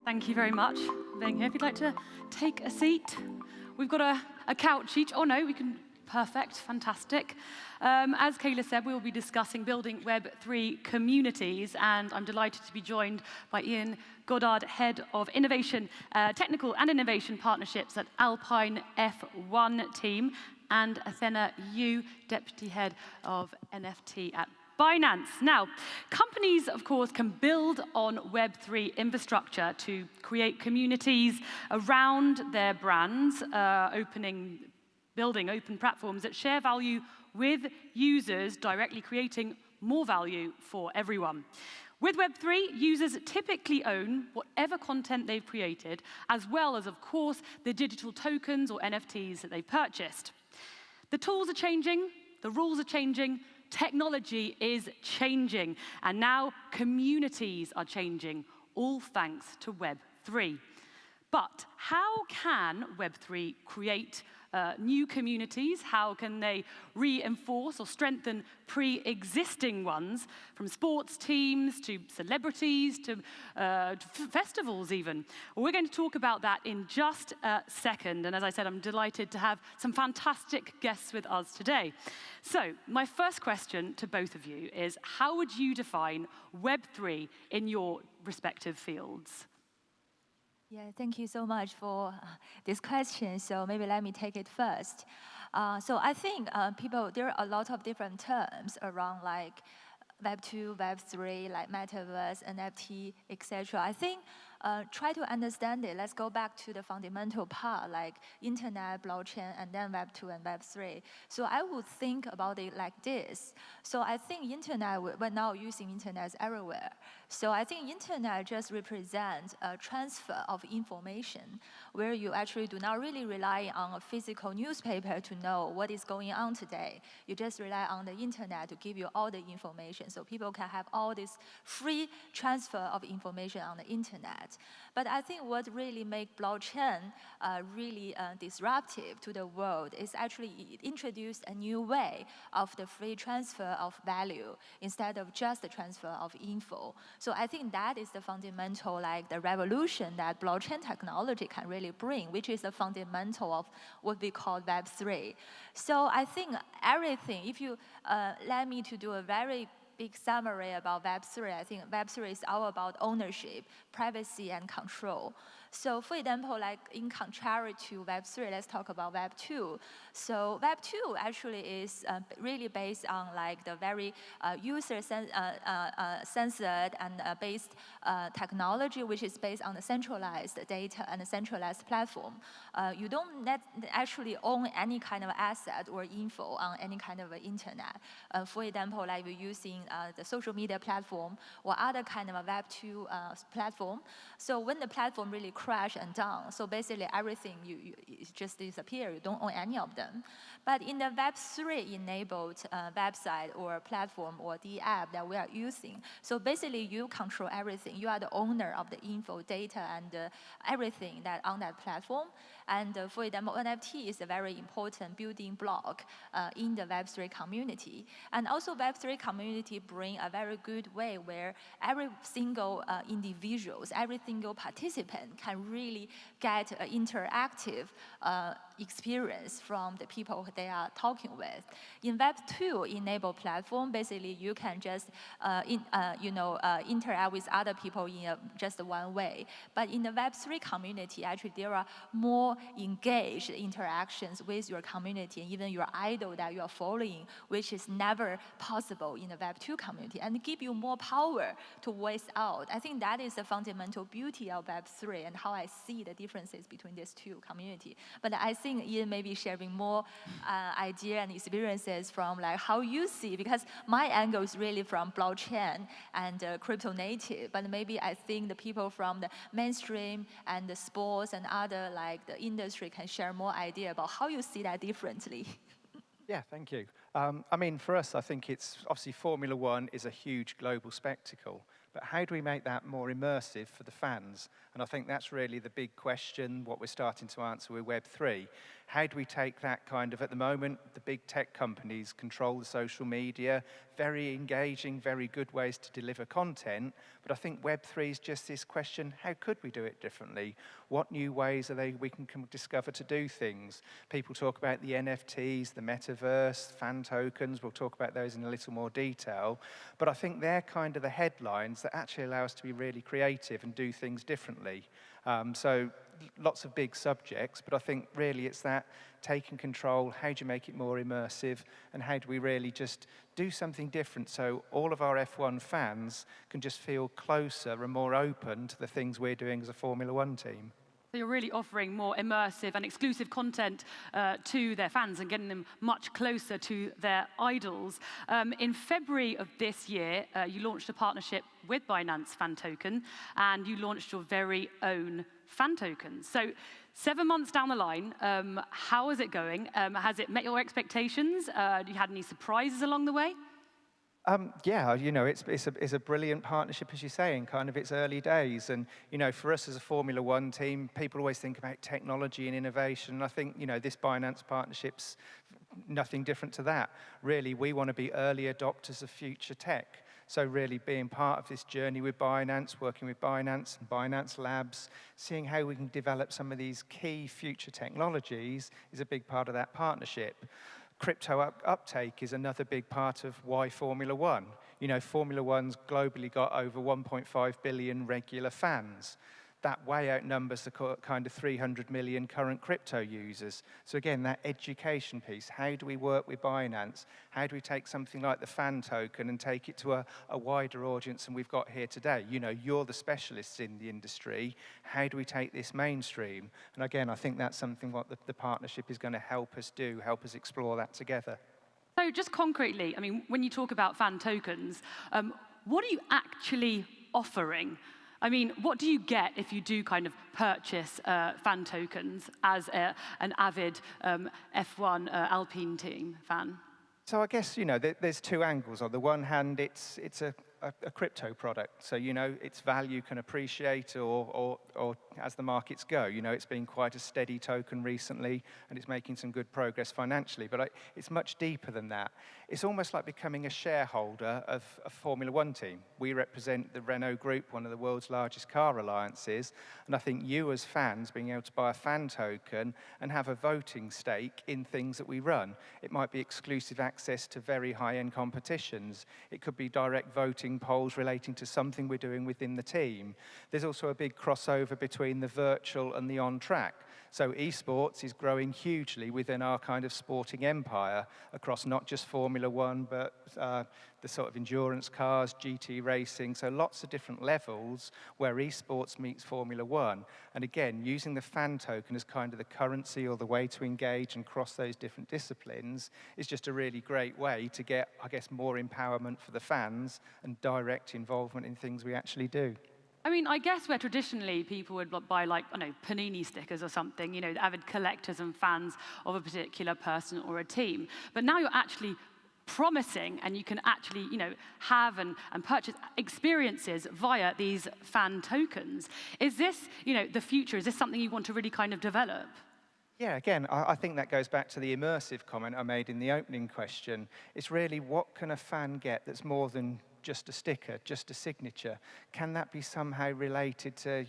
Thank you very much for being here. If you'd like to take a seat, we've got a couch each. Oh no, we can. Perfect, fantastic. As Kayla said, we will be discussing building Web3 communities, and I'm delighted to be joined by Ian Goddard, Head of Innovation, Technical and Innovation Partnerships at Alpine F1 team, and Athena Yu, Deputy Head of NFT at Binance. Now, companies, of course, can build on Web3 infrastructure to create communities around their brands, building open platforms that share value with users, directly creating more value for everyone. With Web3, users typically own whatever content they've created, as well as, of course, the digital tokens or NFTs that they've purchased. The tools are changing, the rules are changing, technology is changing, and now communities are changing, all thanks to Web3. But how can Web3 create new communities? How can they reinforce or strengthen pre-existing ones, from sports teams to celebrities to festivals even? Well, we're going to talk about that in just a second. And as I said, I'm delighted to have some fantastic guests with us today. So my first question to both of you is, how would you define Web3 in your respective fields? Yeah, thank you so much for this question. So maybe let me take it first. So I think there are a lot of different terms around like Web2, Web3, like metaverse, NFT, etc. I think try to understand it. Let's go back to the fundamental part, like internet, blockchain, and then Web2 and Web3. So I would think about it like this. So I think internet, we're now using internet everywhere. So I think internet just represents a transfer of information where you actually do not really rely on a physical newspaper to know what is going on today. You just rely on the internet to give you all the information. So people can have all this free transfer of information on the internet. But I think what really makes blockchain really disruptive to the world is actually it introduced a new way of the free transfer of value instead of just the transfer of info. So I think that is the fundamental, like the revolution that blockchain technology can really bring, which is the fundamental of what we call Web3. So I think everything, if you let me to do a very big summary about Web3, I think Web3 is all about ownership, privacy, and control. So for example, like in contrary to Web3, let's talk about Web2. So Web2 actually is really based on like the very user-censored and based technology, which is based on the centralized data and a centralized platform. You don't actually own any kind of asset or info on any kind of internet. For example, like we're using the social media platform or other kind of a Web2 platform. So when the platform really crash and down, so basically everything it just disappear. You don't own any of them. But in the Web3 enabled website or platform or the app that we are using, so basically you control everything. You are the owner of the info, data, and everything that on that platform. And for example, NFT is a very important building block in the Web3 community. And also Web3 community bring a very good way where every single individuals, every single participant can really get an interactive experience from the people they are talking with. In Web2 enabled platform, basically you can just interact with other people in just one way. But in the Web3 community, actually there are more engaged interactions with your community and even your idol that you are following, which is never possible in the Web2 community, and give you more power to voice out. I think that is the fundamental beauty of Web3 and how I see the differences between these two communities. But I think Ian may be sharing more idea and experiences from like how you see, because my angle is really from blockchain and crypto native, but maybe I think the people from the mainstream and the sports and other like the industry can share more idea about how you see that differently. Yeah, thank you. I mean, for us, I think it's obviously Formula One is a huge global spectacle, but how do we make that more immersive for the fans? And I think that's really the big question, what we're starting to answer with Web3. how do we take that kind of, at the moment, the big tech companies control the social media, very engaging, very good ways to deliver content, but I think Web3 is just this question, how could we do it differently? What new ways we can discover to do things? People talk about the NFTs, the metaverse, fan tokens, we'll talk about those in a little more detail, but I think they're kind of the headlines that actually allow us to be really creative and do things differently. So lots of big subjects, but I think really it's that taking control, how do you make it more immersive, and how do we really just do something different so all of our F1 fans can just feel closer and more open to the things we're doing as a Formula One team. So you're really offering more immersive and exclusive content to their fans and getting them much closer to their idols. In February of this year, you launched a partnership with Binance Fan Token, and you launched your very own fan tokens. So 7 months down the line, how is it going? Has it met your expectations? Have you had any surprises along the way? Yeah, it's a brilliant partnership, as you say, in kind of its early days. And, for us as a Formula One team, people always think about technology and innovation. And I think, this Binance partnership's nothing different to that. Really, we want to be early adopters of future tech. So really being part of this journey with Binance, working with Binance and Binance Labs, seeing how we can develop some of these key future technologies is a big part of that partnership. Crypto uptake is another big part of why Formula One. Formula One's globally got over 1.5 billion regular fans. That way outnumbers the kind of 300 million current crypto users. So again, that education piece, how do we work with Binance? How do we take something like the fan token and take it to a wider audience than we've got here today? You're the specialists in the industry. How do we take this mainstream? And again, I think that's something what the partnership is going to help us do, help us explore that together. So just concretely, when you talk about fan tokens, what are you actually offering? What do you get if you do kind of purchase fan tokens as an avid F1 Alpine team fan? So I guess, there's two angles. On the one hand, it's a crypto product. So, its value can appreciate or as the markets go. It's been quite a steady token recently, and it's making some good progress financially. But it's much deeper than that. It's almost like becoming a shareholder of a Formula One team. We represent the Renault Group, one of the world's largest car alliances. And I think you as fans being able to buy a fan token and have a voting stake in things that we run. It might be exclusive access to very high-end competitions. It could be direct voting polls relating to something we're doing within the team. There's also a big crossover between the virtual and the on-track. So esports is growing hugely within our kind of sporting empire across not just Formula One, but the sort of endurance cars, GT racing, so lots of different levels where esports meets Formula One. And again, using the fan token as kind of the currency or the way to engage and cross those different disciplines is just a really great way to get, I guess, more empowerment for the fans and direct involvement in things we actually do. I guess where traditionally people would buy, like, Panini stickers or something, avid collectors and fans of a particular person or a team. But now you're actually promising, and you can actually, have and purchase experiences via these fan tokens. Is this, the future? Is this something you want to really kind of develop? Yeah, again, I think that goes back to the immersive comment I made in the opening question. It's really, what can a fan get that's more than just a sticker, just a signature? Can that be somehow related to,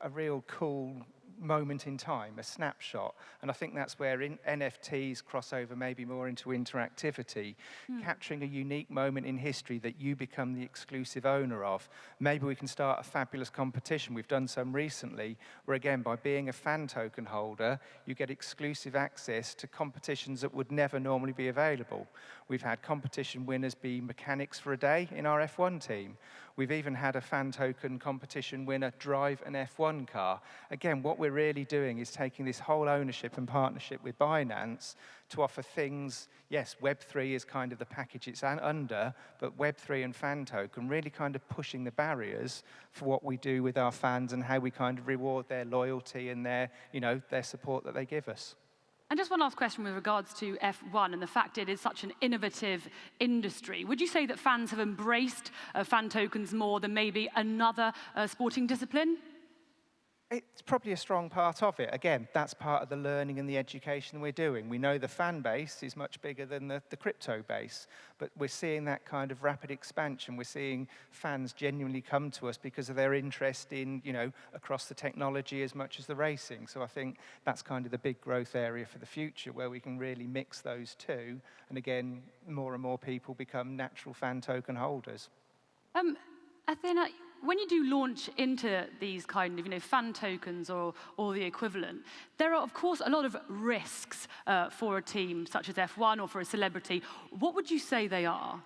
a real cool moment in time, a snapshot? And I think that's where NFTs cross over maybe more into interactivity, capturing a unique moment in history that you become the exclusive owner of. Maybe we can start a fabulous competition. We've done some recently, where again, by being a fan token holder, you get exclusive access to competitions that would never normally be available. We've had competition winners be mechanics for a day in our F1 team. We've even had a fan token competition winner drive an F1 car. Again, what we're really doing is taking this whole ownership and partnership with Binance to offer things. Yes, Web3 is kind of the package it's under, but Web3 and fan token really kind of pushing the barriers for what we do with our fans and how we kind of reward their loyalty and their support that they give us. And just one last question with regards to F1 and the fact it is such an innovative industry. Would you say that fans have embraced fan tokens more than maybe another sporting discipline? It's probably a strong part of it. Again, that's part of the learning and the education we're doing. We know the fan base is much bigger than the crypto base, but we're seeing that kind of rapid expansion. We're seeing fans genuinely come to us because of their interest in, across the technology as much as the racing. So I think that's kind of the big growth area for the future, where we can really mix those two. And again, more and more people become natural fan token holders. Athena, when you do launch into these kind of fan tokens or the equivalent, there are, of course, a lot of risks for a team such as F1 or for a celebrity. What would you say they are?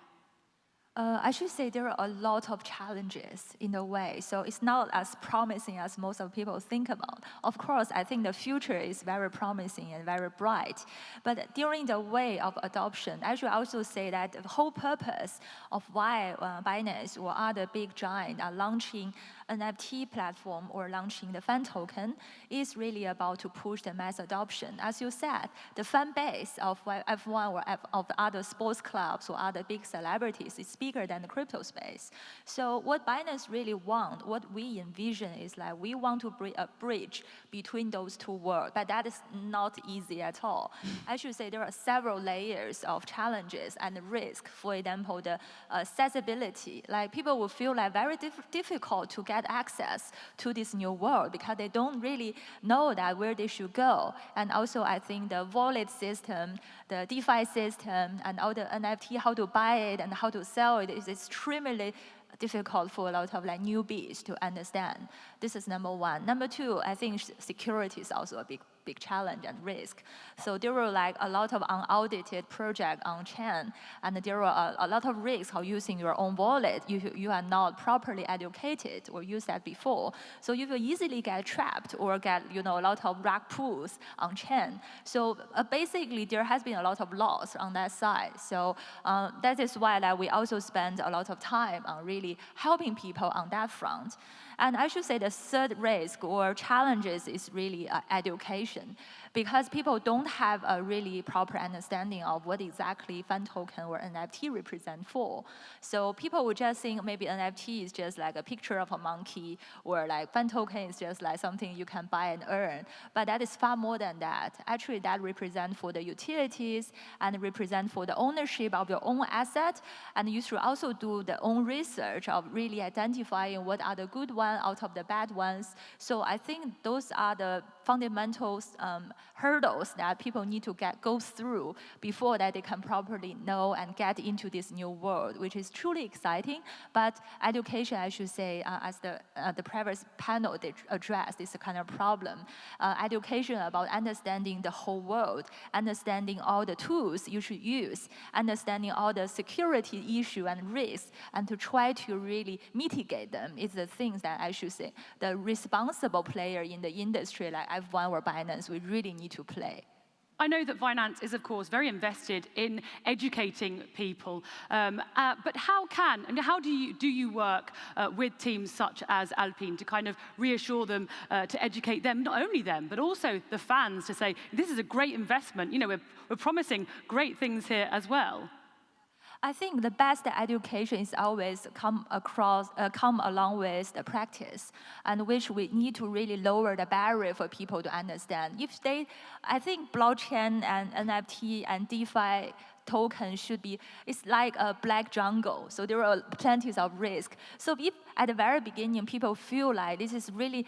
I should say there are a lot of challenges in a way, so it's not as promising as most of people think about. Of course, I think the future is very promising and very bright, but during the way of adoption, I should also say that the whole purpose of why Binance or other big giants are launching NFT platform or launching the fan token is really about to push the mass adoption. As you said, the fan base of F1 or of other sports clubs or other big celebrities is bigger than the crypto space. So what Binance really want, what we envision is like we want to bring a bridge between those two worlds, but that is not easy at all. I should say there are several layers of challenges and risk. For example, the accessibility, like people will feel like very difficult to get access to this new world because they don't really know that where they should go. And also I think the wallet system, the DeFi system, and all the NFT, how to buy it and how to sell it is extremely difficult for a lot of newbies to understand. This is number one. Number two, I think security is also a big challenge and risk. So there were a lot of unaudited projects on chain, and there were a lot of risks of using your own wallet. You are not properly educated or used that before. So you will easily get trapped or get a lot of rug pulls on chain. So basically there has been a lot of loss on that side. So that is why we also spend a lot of time on really helping people on that front. And I should say the third risk or challenges is really education, because people don't have a really proper understanding of what exactly fan token or NFT represent for. So people would just think maybe NFT is just like a picture of a monkey, or fan token is just like something you can buy and earn. But that is far more than that. Actually, that represents for the utilities and represent for the ownership of your own asset. And you should also do the own research of really identifying what are the good ones out of the bad ones. So I think those are the fundamental hurdles that people need to go through before that they can properly know and get into this new world, which is truly exciting. But education, I should say, as the previous panel they addressed, is a kind of problem. Education about understanding the whole world, understanding all the tools you should use, understanding all the security issue and risks, and to try to really mitigate them is the things that I should say the responsible player in the industry like F1 or Binance, we really need to play. I know that Binance is, of course, very invested in educating people. But how do you work with teams such as Alpine to kind of reassure them, to educate them, not only them, but also the fans, to say, this is a great investment. We're promising great things here as well. I think the best education is always come along with the practice, and which we need to really lower the barrier for people to understand. I think blockchain and NFT and DeFi token it's like a black jungle. So there are plenty of risk. So if at the very beginning people feel like this is really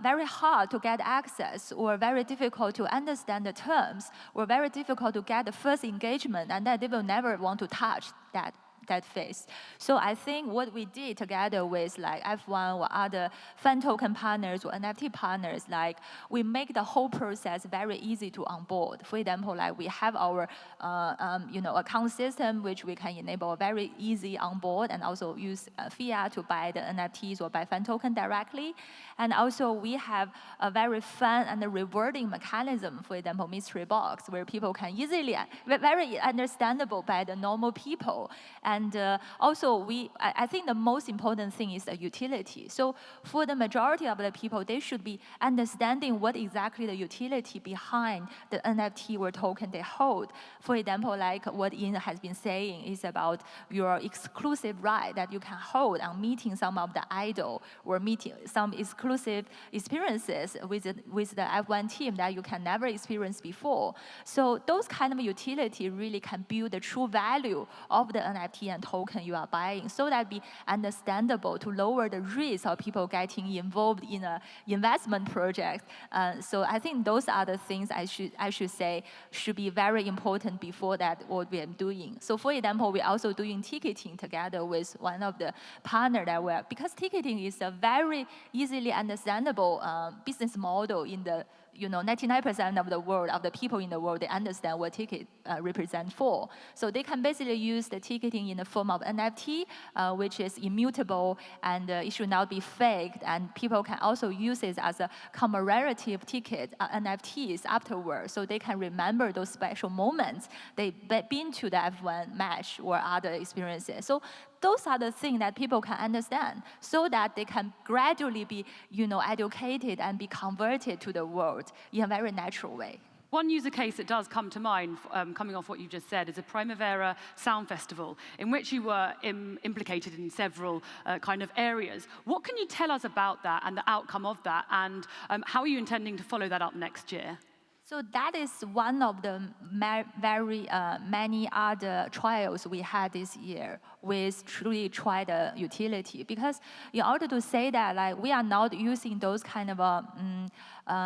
very hard to get access, or very difficult to understand the terms, or very difficult to get the first engagement, and then they will never want to touch that phase. So I think what we did together with F1 or other fan token partners or NFT partners, we make the whole process very easy to onboard. For example, we have our account system, which we can enable a very easy onboard, and also use fiat to buy the NFTs or buy fan token directly. And also we have a very fun and rewarding mechanism, for example, mystery box, where people can easily, very understandable by the normal people, And also, I think the most important thing is the utility. So for the majority of the people, they should be understanding what exactly the utility behind the NFT or token they hold. For example, like what Ian has been saying is about your exclusive right that you can hold on meeting some of the idol or meeting some exclusive experiences with the F1 team that you can never experience before. So those kind of utility really can build the true value of the NFT and token you are buying, so that be understandable to lower the risk of people getting involved in an investment project. So I think those are the things I should say should be very important before that what we are doing. So for example, we're also doing ticketing together with one of the partner that we're, because ticketing is a very easily understandable business model in the 99% of the world, of the people in the world, they understand what ticket represent for. So they can basically use the ticketing in the form of NFT, which is immutable, and it should not be faked. And people can also use it as a commemorative ticket, NFTs afterwards, so they can remember those special moments they've been to the F1 match or other experiences. So those are the things that people can understand, so that they can gradually be, educated and be converted to the world in a very natural way. One user case that does come to mind, coming off what you just said, is a Primavera Sound Festival, in which you were implicated in several kind of areas. What can you tell us about that and the outcome of that, and how are you intending to follow that up next year? So that is one of the very many other trials we had this year with truly try the utility. Because in order to say that, like, we are not using those kind of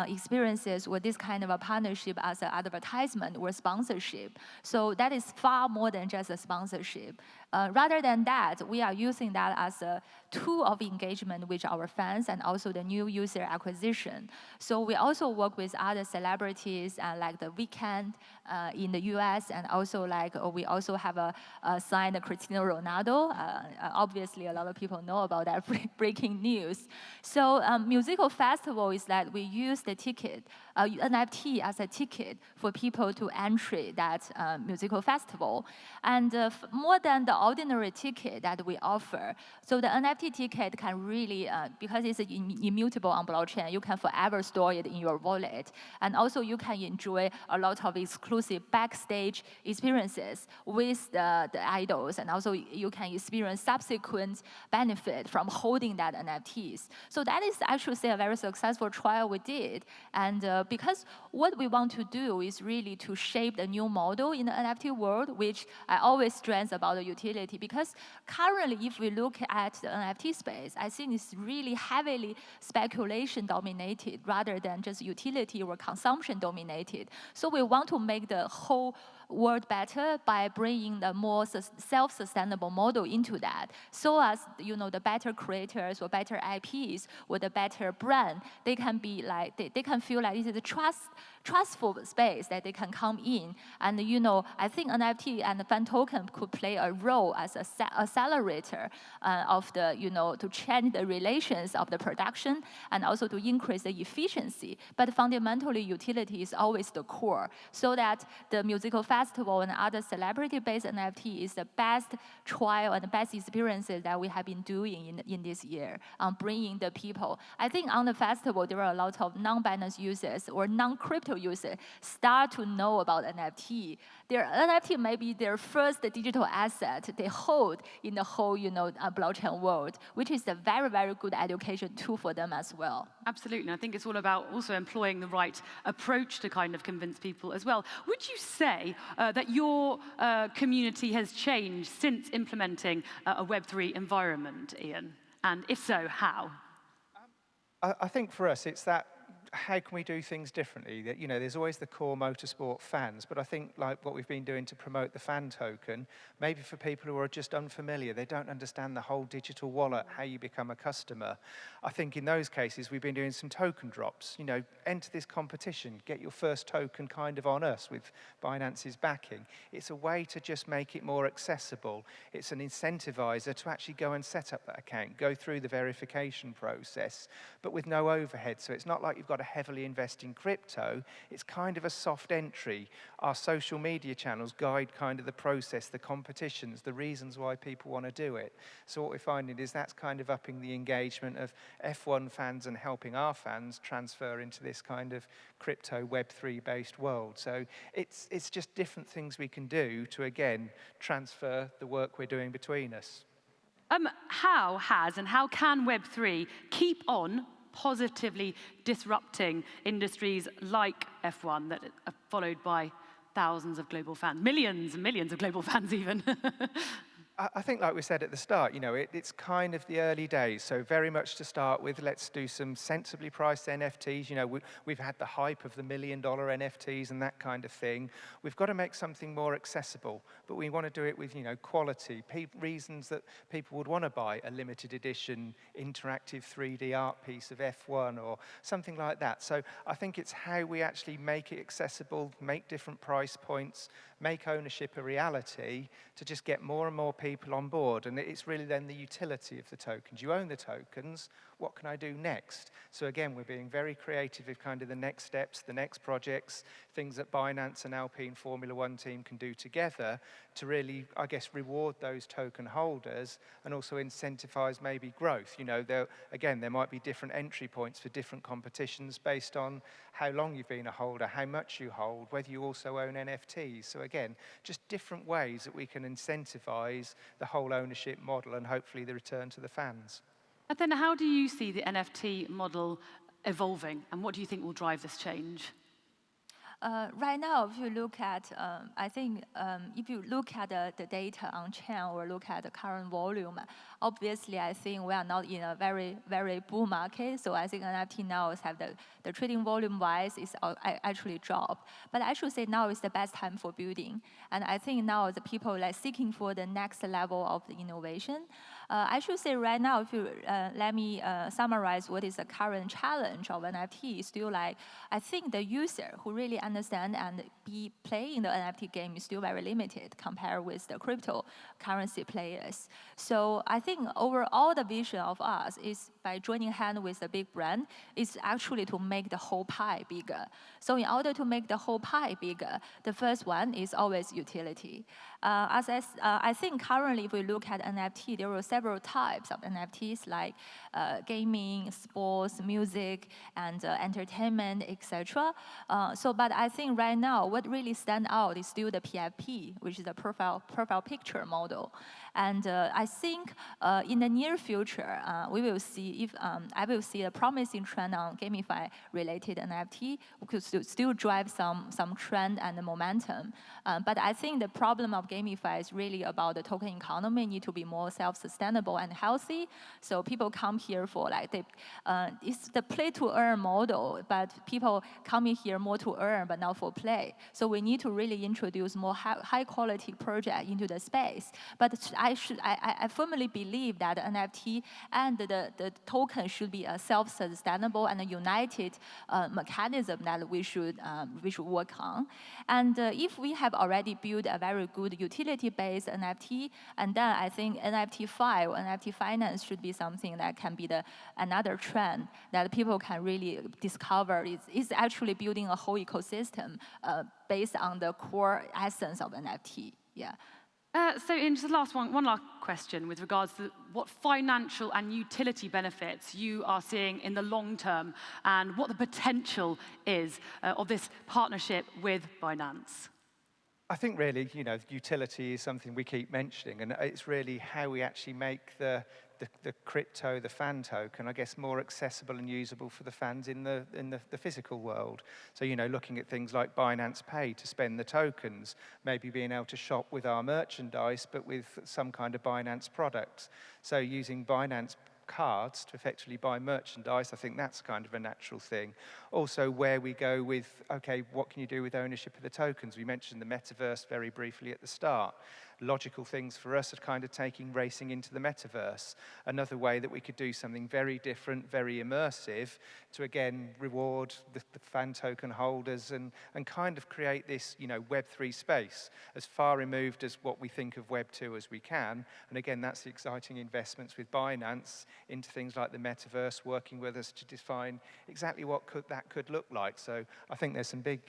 experiences or this kind of a partnership as an advertisement or sponsorship. So that is far more than just a sponsorship. Rather than that, we are using that as a tool of engagement with our fans and also the new user acquisition. So we also work with other celebrities, like The Weeknd in the US, and also like we also have signed Cristiano Ronaldo. Obviously, a lot of people know about that breaking news. So musical festival is that we use the ticket, NFT as a ticket for people to enter that musical festival. And more than the ordinary ticket that we offer, so the NFT ticket can really, because it's immutable on blockchain, you can forever store it in your wallet. And also you can enjoy a lot of exclusive backstage experiences with the idols. And also you can experience subsequent benefit from holding that NFTs. So that is actually a very successful trial we did. And because what we want to do is really to shape the new model in the NFT world, which I always stress about the utility, because currently if we look at the NFT space, I think it's really heavily speculation dominated rather than just utility or consumption dominated. So we want to make the whole world better by bringing the more self-sustainable model into that, so as the better creators or better IPs or the better brand, they can be like they can feel like this is a trustful space that they can come in. And I think NFT and the fan token could play a role as a accelerator of the to change the relations of the production and also to increase the efficiency. But fundamentally, utility is always the core, so that the musical festival and other celebrity-based NFT is the best trial and the best experiences that we have been doing in this year, bringing the people. I think on the festival, there are a lot of non-Binance users or non-crypto users start to know about NFT. Their NFT may be their first digital asset they hold in the whole blockchain world, which is a very, very good education tool for them as well. Absolutely. I think it's all about also employing the right approach to kind of convince people as well. Would you say that your community has changed since implementing a Web3 environment, Ian? And if so, how? I think for us, it's that, how can we do things differently? That, there's always the core motorsport fans, but I think like what we've been doing to promote the fan token, maybe for people who are just unfamiliar, they don't understand the whole digital wallet, how you become a customer. I think in those cases, we've been doing some token drops. Enter this competition, get your first token kind of on us with Binance's backing. It's a way to just make it more accessible. It's an incentivizer to actually go and set up that account, go through the verification process, but with no overhead. So it's not like you've got to heavily invest in crypto, it's kind of a soft entry. Our social media channels guide kind of the process, the competitions, the reasons why people want to do it. So what we're finding is that's kind of upping the engagement of F1 fans and helping our fans transfer into this kind of crypto Web3 based world. So it's just different things we can do to, again, transfer the work we're doing between us. How has and how can Web3 keep on positively disrupting industries like F1 that are followed by thousands of global fans, millions and millions of global fans even? I think, like we said at the start, it's kind of the early days. So very much to start with, let's do some sensibly priced NFTs. We've had the hype of the $1 million NFTs and that kind of thing. We've got to make something more accessible, but we want to do it with, quality, reasons that people would want to buy a limited edition interactive 3D art piece of F1 or something like that. So I think it's how we actually make it accessible, make different price points, make ownership a reality to just get more and more people on board. And it's really then the utility of the tokens. You own the tokens, what can I do next? So again, we're being very creative with kind of the next steps, the next projects, things that Binance and Alpine Formula One team can do together to really, I guess, reward those token holders and also incentivize maybe growth. There might be different entry points for different competitions based on how long you've been a holder, how much you hold, whether you also own NFTs. So again, just different ways that we can incentivize the whole ownership model and hopefully the return to the fans. Athena, how do you see the NFT model evolving, and what do you think will drive this change? Right now, if you look at, if you look at the data on chain or look at the current volume, obviously, I think we are not in a very, very bull market. So I think NFT now have the trading volume-wise is actually dropped. But I should say now is the best time for building. And I think now the people are seeking for the next level of the innovation. I should say right now, if you let me summarize what is the current challenge of NFT, is still I think the user who really understand and be playing the NFT game is still very limited compared with the cryptocurrency players. So I think overall the vision of us is by joining hand with the big brand is actually to make the whole pie bigger. So in order to make the whole pie bigger, the first one is always utility. I think currently if we look at NFT, there are several types of NFTs like gaming, sports, music, and entertainment, etc. But I think right now what really stands out is still the PFP, which is a profile picture model. And I think in the near future, we will see if I will see a promising trend on gamify-related NFT. We could still drive some trend and momentum. But I think the problem of gamify is really about the token economy need to be more self-sustainable and healthy. So people come here for it's the play-to-earn model, but people coming here more to earn, but not for play. So we need to really introduce more high-quality project into the space. But I firmly believe that NFT and the token should be a self-sustainable and a united mechanism that we should work on. And if we have already built a very good utility-based NFT, and then I think NFT-Fi or NFT finance should be something that can be another trend that people can really discover. It's actually building a whole ecosystem based on the core essence of NFT. Yeah. So in just the last one last question with regards to what financial and utility benefits you are seeing in the long term and what the potential is of this partnership with Binance. I think really, utility is something we keep mentioning, and it's really how we actually make the crypto, the fan token, I guess, more accessible and usable for the fans in the physical world. So, looking at things like Binance Pay to spend the tokens, maybe being able to shop with our merchandise, but with some kind of Binance products. So using Binance cards to effectively buy merchandise, I think that's kind of a natural thing. Also, where we go with, okay, what can you do with ownership of the tokens? We mentioned the metaverse very briefly at the start. logical things for us are kind of taking racing into the metaverse. Another way that we could do something very different, very immersive, to again reward the fan token holders and kind of create this, you know, Web3 space as far removed as what we think of Web2 as we can. And again, that's the exciting investments with Binance into things like the metaverse, working with us to define exactly what that could look like. So I think there's some big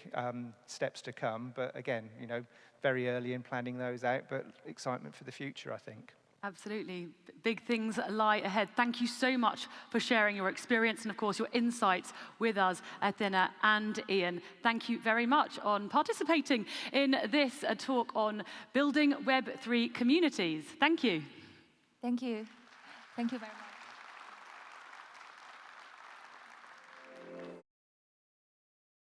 steps to come, but again, you know, very early in planning those out, but excitement for the future, I think. Absolutely. Big things lie ahead. Thank you so much for sharing your experience and, of course, your insights with us, Athena and Ian. Thank you very much on participating in this talk on building Web3 communities. Thank you. Thank you. Thank you very much.